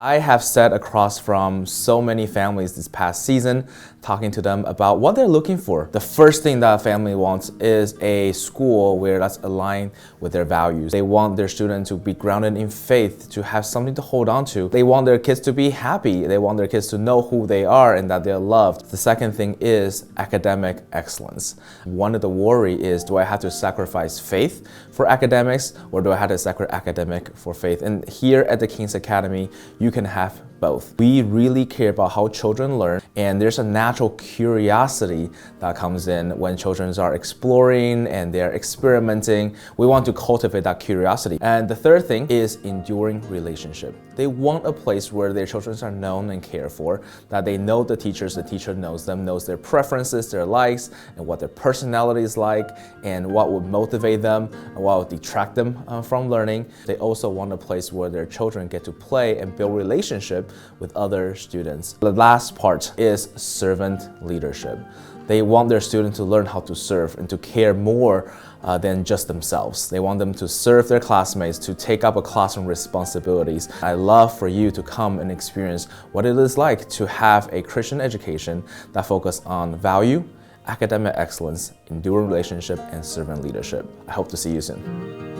I have sat across from so many families this past season, talking to them about what they're looking for. The first thing that a family wants is a school where that's aligned with their values. They want their students to be grounded in faith, to have something to hold on to. They want their kids to be happy. They want their kids to know who they are and that they're loved. The second thing is academic excellence. One of the worry is, do I have to sacrifice faith for academics, or do I have to sacrifice academic for faith? And here at the King's Academy, you can have both. We really care about how children learn, and there's a natural curiosity that comes in when children are exploring and they're experimenting. We want to cultivate that curiosity. And the third thing is enduring relationship. They want a place where their children are known and cared for, that they know the teacher knows them, knows their preferences, their likes, and what their personality is like, and what would motivate them, and what would detract them from learning. They also want a place where their children get to play and build relationship with other students. The last part is servant leadership. They want their students to learn how to serve and to care more than just themselves. They want them to serve their classmates, to take up a classroom responsibilities. I love for you to come and experience what it is like to have a Christian education that focuses on value, academic excellence, enduring relationship, and servant leadership. I hope to see you soon.